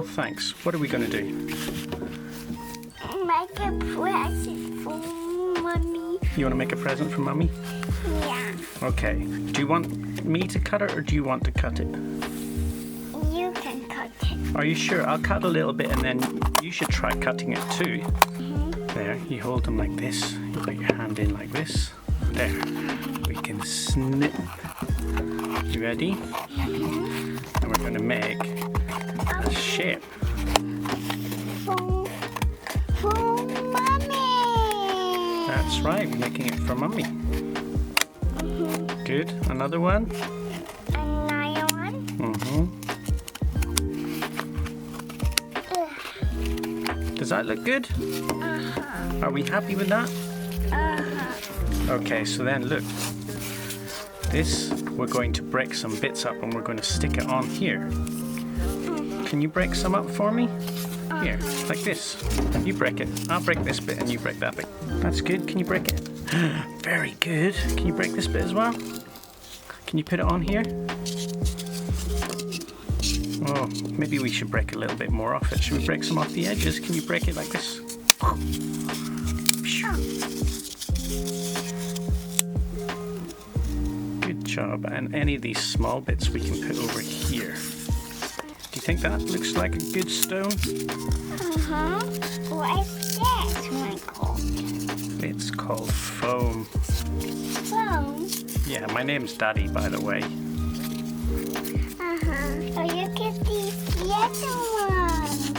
Oh, thanks. What are we going to do? Make a present for Mommy. You want to make a present for Mummy? Yeah. Okay. Do you want me to cut it or do you want to cut it? You can cut it. Are you sure? I'll cut a little bit and then you should try cutting it too. There, you hold them like this. You put your hand in like this. There. We can snip. You ready? And we're going to make a shape. For Mommy. That's right, we're making it for Mummy. Good. Another one? Another one. Does that look good? Are we happy with that? Okay, so then look. This, we're going to break some bits up and we're going to stick it on here. Can you break some up for me? Here, like this. You break it. I'll break this bit and you break that bit. That's good. Can you break it? Very good. Can you break this bit as well? Can you put it on here? Oh, maybe we should break a little bit more off it. Should we break some off the edges? Can you break it like this? Good job. And any of these small bits we can put over here. Do you think that looks like a good stone? What is this one called? It's called foam. Phone? Yeah, my name's Daddy, by the way. Oh, look at these yellow ones.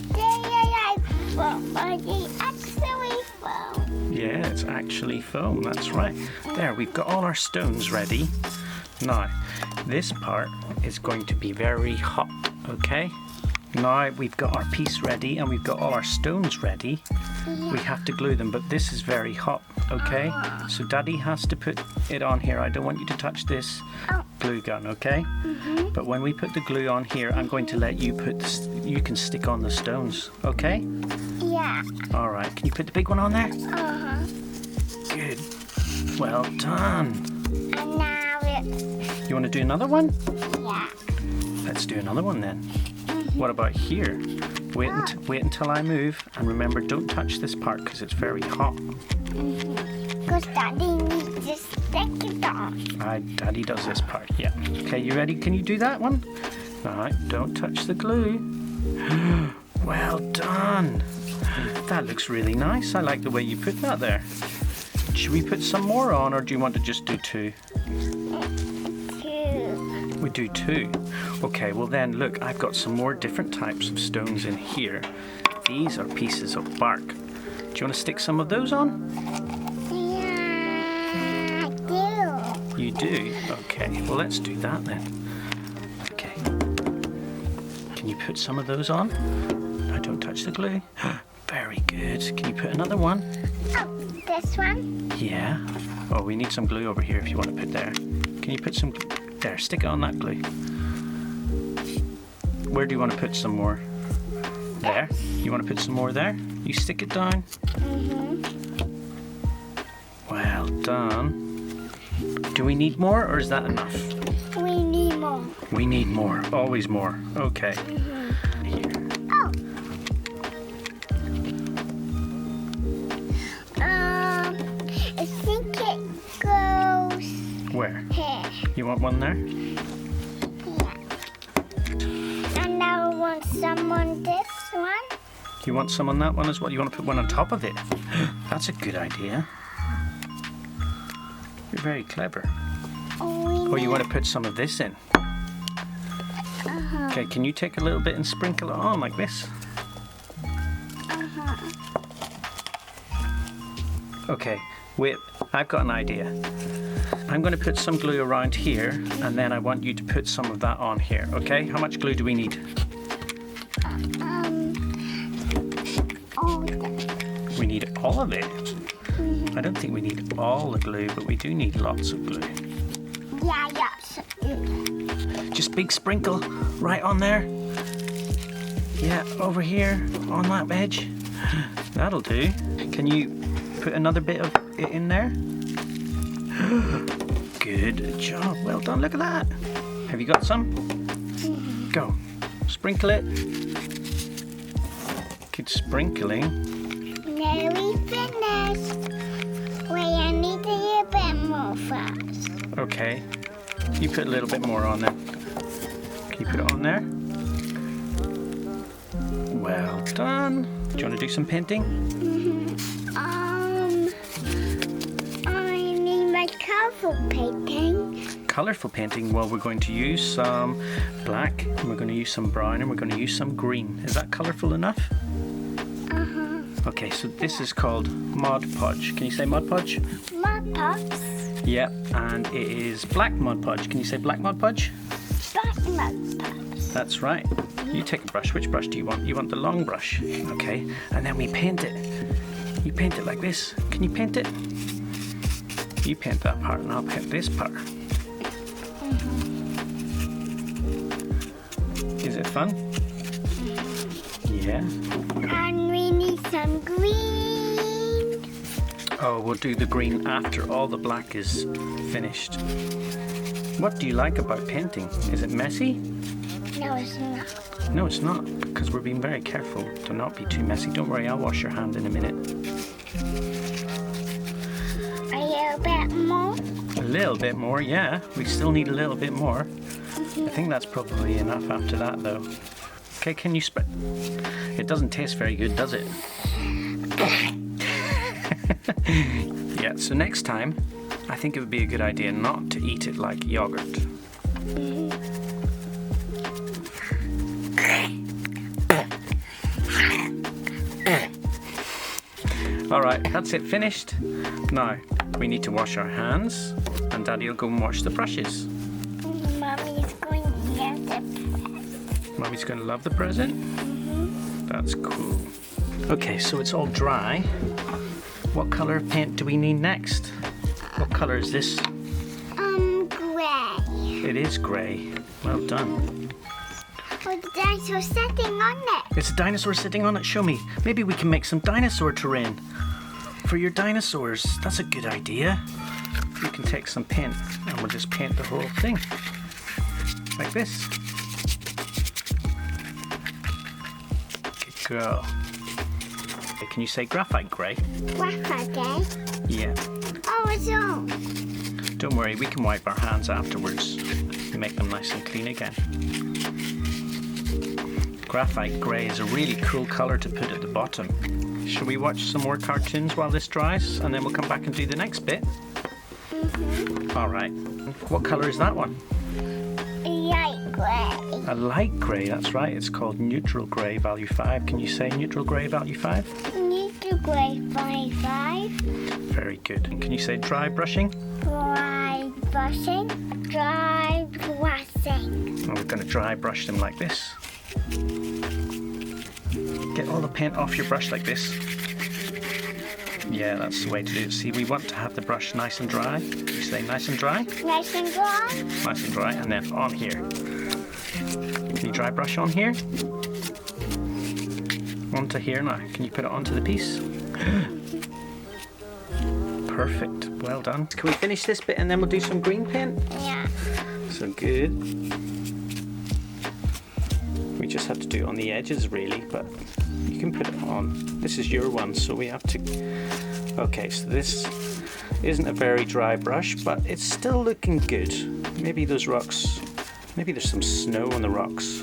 They are like foam, but they actually foam. Yeah, it's actually foam, that's right. There, we've got all our stones ready. Now, this part is going to be very hot, okay? Now we've got our piece ready and we've got all our stones ready. We have to glue them, but this is very hot, okay? So Daddy has to put it on here. I don't want you to touch this glue gun, okay? But when we put the glue on here, I'm going to let you put you can stick on the stones, okay? Yeah. All right, can you put the big one on there? Good. Well done. And now it's, You want to do another one? yeah. Let's do another one then. What about here? Wait until I move, and remember, don't touch this part because it's very hot. Because Daddy needs to stick it on. Daddy does this part, yeah. Okay, you ready? Can you do that one? All right, don't touch the glue. Well done. That looks really nice. I like the way you put that there. Should we put some more on, or do you want to just do two? Two. We do two. Okay, well then, look, I've got some more different types of stones in here. These are pieces of bark. Do you want to stick some of those on? Yeah, I do. You do? Okay, well let's do that then. Okay. Can you put some of those on? No, don't touch the glue. Very good. Can you put another one? Oh, this one? Yeah. Oh, we need some glue over here if you want to put there. Can you put some... There, stick it on that glue. Where do you want to put some more? There? You want to put some more there? You stick it down. Well done. Do we need more or is that enough? We need more. We need more. Always more. Okay. Here. Oh. I think it goes Where? here. You want one there? Yeah. And now I want some on this one. You want some on that one as well? You want to put one on top of it? That's a good idea. You're very clever. Oh, you want to put some of this in? Okay, can you take a little bit and sprinkle it on like this? Okay, wait, I've got an idea. I'm going to put some glue around here and then I want you to put some of that on here, okay? How much glue do we need? All the... We need all of it. I don't think we need all the glue, but we do need lots of glue. Yeah, so Just big sprinkle right on there. Yeah, over here on that edge. That'll do. Can you put another bit of it in there? Good job. Well done. Look at that. Have you got some? Go. Sprinkle it. Good sprinkling. Now we finished. Wait, I need to do a bit more first. Okay. You put a little bit more on there. Can you put it on there? Well done. Do you want to do some painting? I need my colourful painting. Colourful painting? Well, we're going to use some black, and we're going to use some brown, and we're going to use some green. Is that colourful enough? Okay, so this is called Mod Podge. Can you say Mod Podge? Mod Podge. Yep, and it is black Mod Podge. Can you say black Mod Podge? Black Mod Podge. That's right. You take a brush. Which brush do you want? You want the long brush. Okay, and then we paint it. You paint it like this. Can you paint it? You paint that part and I'll paint this part. Is it fun? Yeah. And we need some green. Oh, we'll do the green after all the black is finished. What do you like about painting? Is it messy? No, it's not. No, it's not, because we're being very careful to not be too messy. Don't worry, I'll wash your hand in a minute. A little bit more. A little bit more, yeah. We still need a little bit more. I think that's probably enough after that, though. Okay, can you spread? It doesn't taste very good, does it? Yeah, so next time, I think it would be a good idea not to eat it like yogurt. Alright, that's it finished. Now, we need to wash our hands, and Daddy will go and wash the brushes. Mommy's going to love the present. Mommy's going to love the present? That's cool. Okay, so it's all dry. What colour of paint do we need next? What colour is this? Grey. It is grey. Well done. Oh, the dinosaur sitting on it. It's a dinosaur sitting on it. Show me. Maybe we can make some dinosaur terrain for your dinosaurs. That's a good idea. You can take some paint and we'll just paint the whole thing. Like this. Good girl. Okay, can you say graphite grey? Graphite grey? Yeah. Oh, it's on. Don't worry, we can wipe our hands afterwards and make them nice and clean again. Graphite grey is a really cool colour to put at the bottom. Shall we watch some more cartoons while this dries and then we'll come back and do the next bit? Alright. What colour is that one? Light grey. A light grey, that's right. It's called neutral grey value 5. Can you say neutral grey value 5? Neutral grey value 5. Very good. And can you say dry brushing? Dry brushing. Dry brushing. And we're going to dry brush them like this. Get all the paint off your brush like this. Yeah, that's the way to do it. See, we want to have the brush nice and dry. You say nice and dry? Nice and dry. Nice and dry, and then on here. Can you dry brush on here? Onto here now. Can you put it onto the piece? Perfect. Well done. Can we finish this bit and then we'll do some green paint? Yeah. So good. We just have to do it on the edges really, but you can put it on. This is your one, so we have to... Okay, so this isn't a very dry brush, but it's still looking good. Maybe those rocks... Maybe there's some snow on the rocks.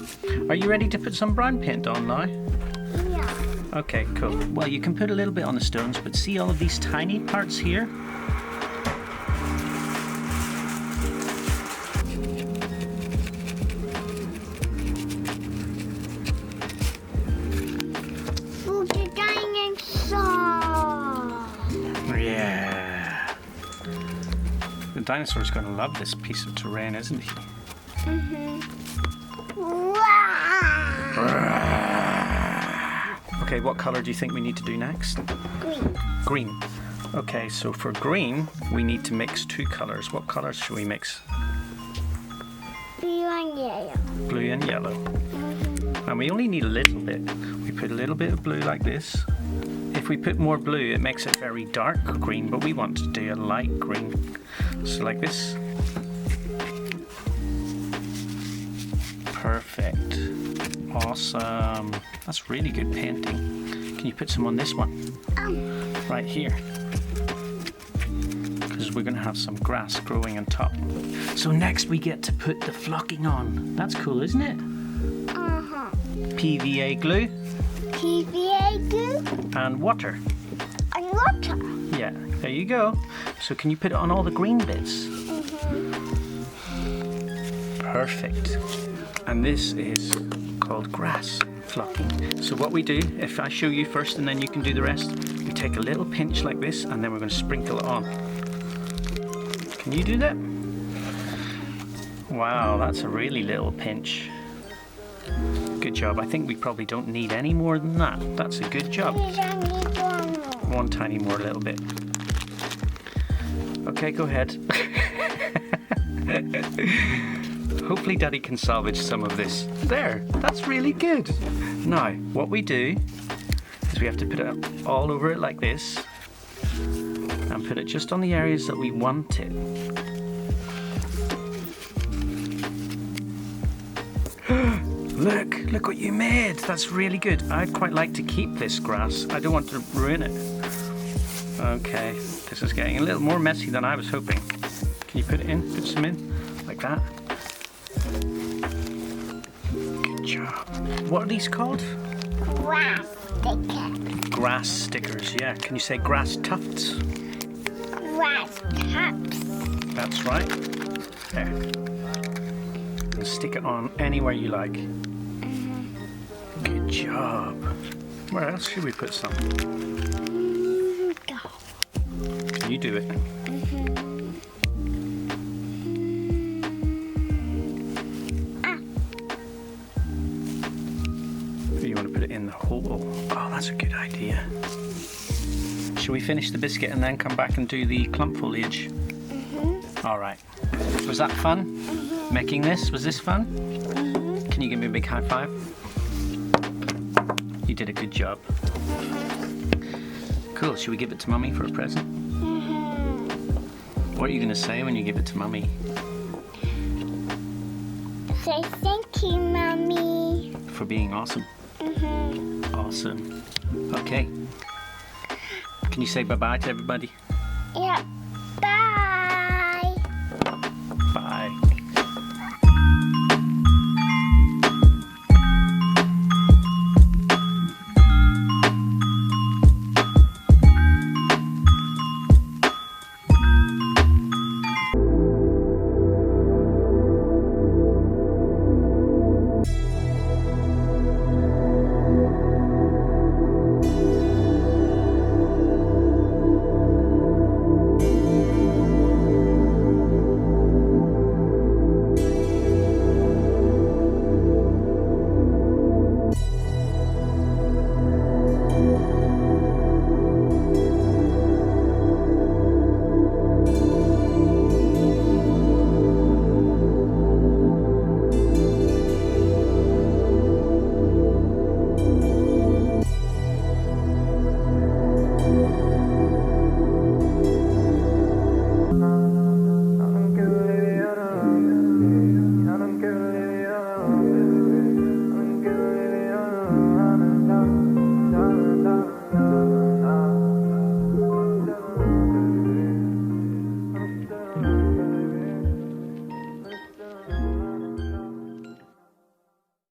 Are you ready to put some brown paint on now? Yeah. Okay, cool. Well, you can put a little bit on the stones, but see all of these tiny parts here? Oh, the dinosaur. Yeah. The dinosaur's going to love this piece of terrain, isn't he? Wow. Okay, what colour do you think we need to do next? Green. Green. Okay, so for green, we need to mix 2 colours. What colours should we mix? Blue and yellow. Blue and yellow. And we only need a little bit. We put a little bit of blue like this. If we put more blue, it makes it very dark green, but we want to do a light green. So like this. Perfect. Awesome. That's really good painting. Can you put some on this one? Right here. Because we're going to have some grass growing on top. So next we get to put the flocking on. That's cool, isn't it? PVA glue. PVA glue And water. and water. Yeah, there you go. So can you put it on all the green bits? Perfect. And this is called grass flocking. So what we do, if I show you first and then you can do the rest, we take a little pinch like this and then we're going to sprinkle it on. Can you do that? Wow, that's a really little pinch. Good job. I think we probably don't need any more than that. That's a good job. We don't need one more. One tiny more little bit. Okay, go ahead. Hopefully Daddy can salvage some of this. There, that's really good. Now, what we do is we have to put it all over it like this and put it just on the areas that we want it. Look what you made. That's really good. I'd quite like to keep this grass. I don't want to ruin it. Okay, this is getting a little more messy than I was hoping. Can you put it in? Put some in? Like that? Good job. What are these called? Grass sticker. Grass stickers, yeah. Can you say grass tufts? Grass tops. That's right. There. And stick it on anywhere you like. Good job. Where else should we put some? Go. You do it. You want to put it in the hole. Oh, that's a good idea. Shall we finish the biscuit and then come back and do the clump foliage? All right. Was that fun? Making this? Was this fun? Can you give me a big high five? You did a good job. Cool. Should we give it to Mummy for a present? What are you going to say when you give it to Mummy? Say thank you, Mommy. For being awesome. Awesome. Okay. Can you say bye-bye to everybody? Yeah.